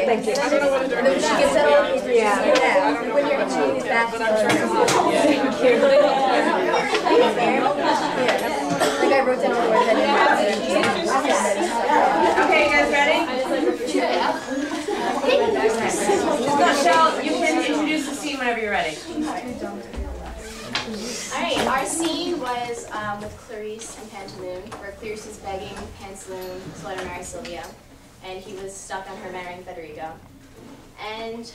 Thank you. She gets that all. Yeah. When you're itching, that's thank you. Like I wrote down all the words I didn't. Okay, you guys ready? Michelle, you can introduce the scene whenever you're ready. Alright, our scene was with Clarice and Pantaloon, where Clarice is begging Pantaloon to let her marry Sylvia, and he was stuck on her marrying Federico. And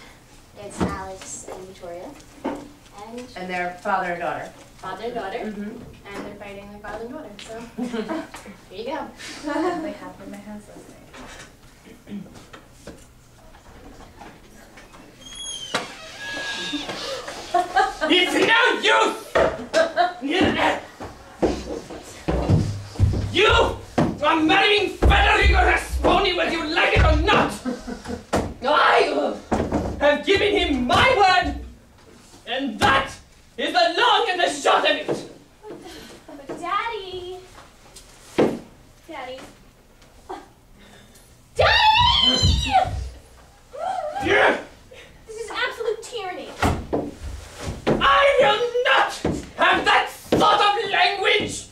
it's Alex and Victoria, and their father and daughter. Father and daughter, and they're fighting like father and daughter, so here you go. Like half of my house last night. It's no use! You are marrying Federico Rasponi whether you like it or not! I have given him my word, and that is the long and the short of it! But Daddy! Daddy! Daddy! Yeah. This is absolute tyranny. I will not have that sort of language!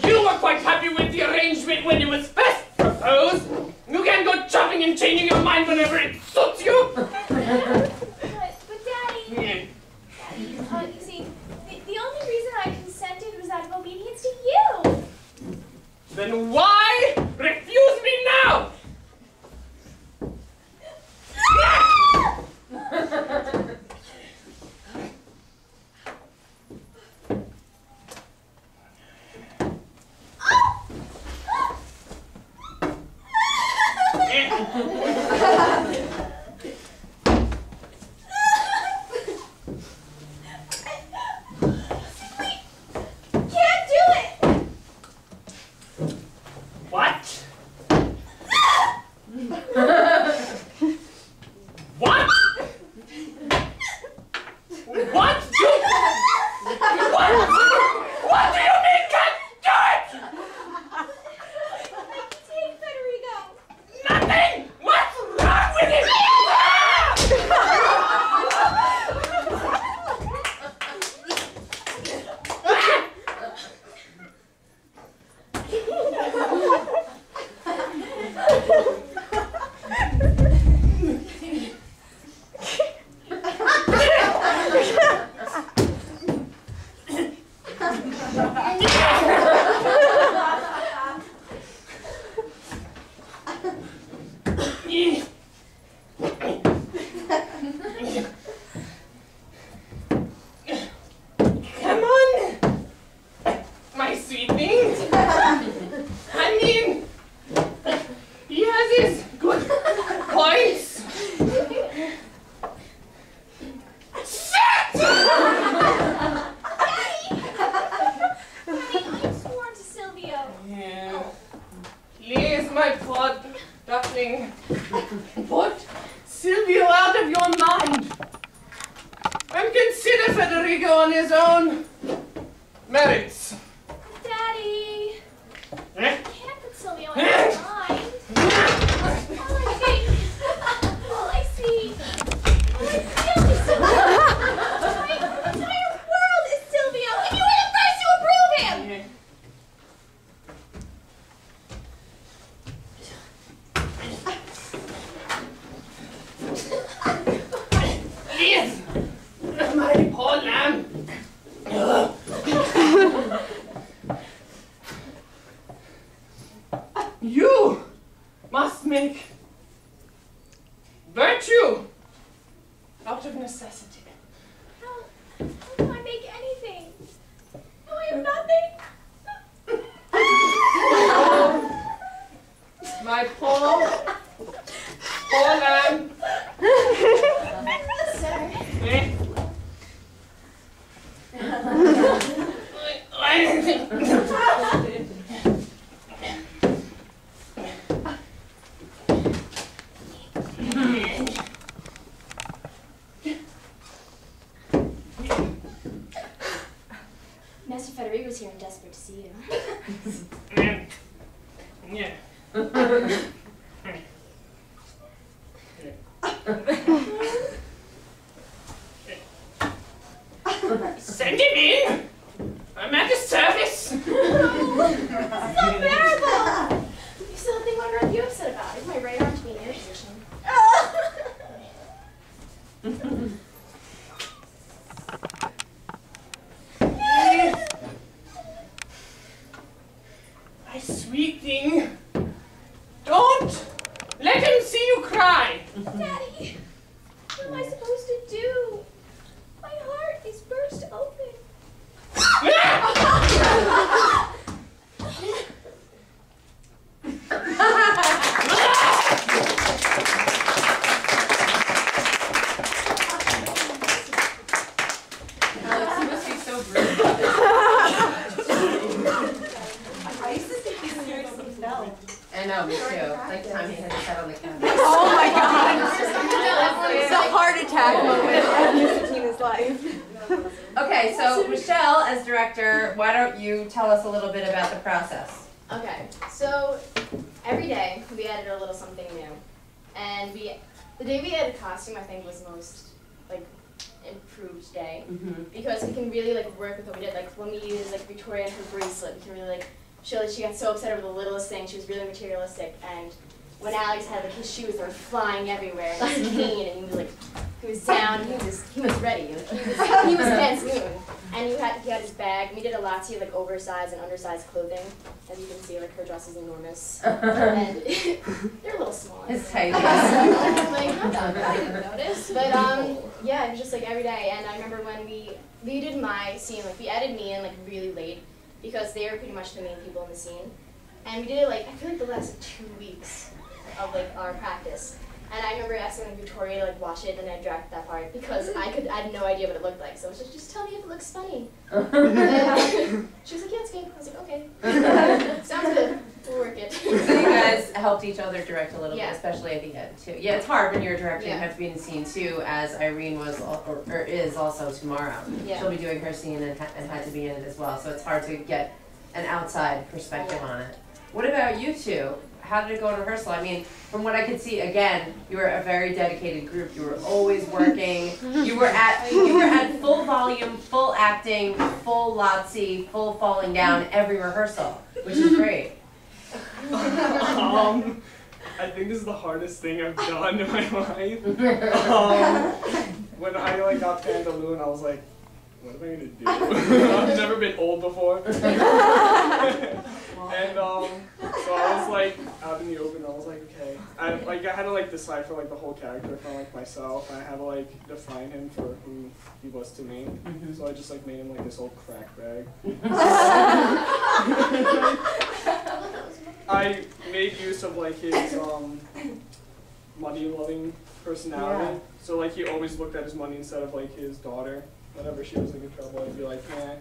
You were quite happy with the arrangement when it was first proposed. You can go chopping and changing your mind whenever it suits you. But Daddy, Yeah. Daddy, you see, the only reason I consented was out of obedience to you. Then why refuse me now? What? What? What? What do you mean can't do it? Take Federico. Nothing! What's wrong with him? Come on, my sweet things. I mean, he has his good points. Shit! Daddy, I'm sworn to Silvio. Yeah. Please, my poor duckling, put Silvio out of your mind and consider Federico on his own merits. Daddy, Eh? I can't put Silvio in my mind. All I see is Silvio. My entire world is Silvio, and you were the first to approve him. Please, my poor lamb. You must make virtue out of necessity. How can I make anything? No, I have nothing. My poor lamb. Sir. Eh? Master Federico was here and desperate to see you. Yeah. Send him in! I'm at the surface! This is unbearable! You still think what are you upset about? Is my right arm to be in air position? My sweet thing, don't let him see you cry! Daddy, what am I supposed to do? My heart is burst open. Alex, you must be so bruised. I used to think he's scared of himself. I know, me too. Like the time he had his head on the couch. Oh my god! It's a heart attack moment in Tina's life. Okay, so Michelle, as director, why don't you tell us a little bit about the process? Okay, so every day we added a little something new. And the day we added costume, I think, was the most, like, improved day. Because we can really, like, work with what we did. Like, when we used, like, Victoria and her bracelet, we can really, like, show that she got so upset over the littlest thing. She was really materialistic. And when Alex had, like, his shoes were flying everywhere, and his cane, and he was, like, he was down, he was ready. Like, he was against Moon. And he had his bag. We did a lot to, like, oversized and undersized clothing. As you can see, like, her dress is enormous. And they're a little small. His tight. Like, not that bad, I didn't notice. But, yeah, it was just, like, every day. And I remember when we did my scene, like, we added me in, like, really late. Because they were pretty much the main people in the scene. And we did it, like, I feel like the last 2 weeks of, like, our practice. And I remember asking Victoria to, like, watch it, and I directed that part because I had no idea what it looked like. So I was like, just tell me if it looks funny. And she was like, yeah, it's good. I was like, okay. Sounds good. We'll work it. So you guys helped each other direct a little Yeah. bit, especially at the end too. Yeah, it's hard when you're a director and Yeah. have to be in the scene too, as Irene was or is also tomorrow. Yeah. She'll be doing her scene and had to be in it as well. So it's hard to get an outside perspective on it. What about you two? How did it go in rehearsal? I mean, from what I could see, again, you were a very dedicated group. You were always working. You were at full volume, full acting, full Lotsie, full falling down every rehearsal, which is great. I think this is the hardest thing I've done in my life. When I like got Pantaloon, I was like, what am I gonna do? I've never been old before. And so I was like out in the open. I was like, okay. I had to like decipher like the whole character from like myself. And I had to like define him for who he was to me. So I just like made him like this old crack bag. I made use of like his money-loving personality. Yeah. So like he always looked at his money instead of like his daughter. Whenever she was like in trouble, I'd be like, nah.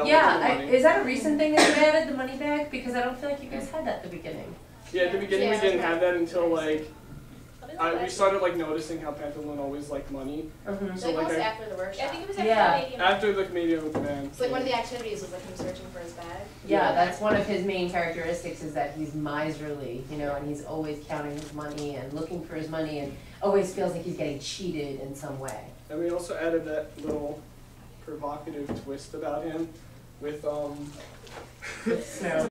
Yeah, is that a recent thing that you added, the money bag? Because I don't feel like you guys had that at the beginning. Yeah, at the beginning we Yeah, didn't that's have that until like we we started like noticing how Pantaloon always liked money. Like, So like almost after the workshop. think it was after after the Commedia with the band. It's like one of the activities was like him searching for his bag. Yeah, that's one of his main characteristics is that he's miserly, you know, and he's always counting his money and looking for his money and always feels like he's getting cheated in some way. And we also added that little provocative twist about him with Snow.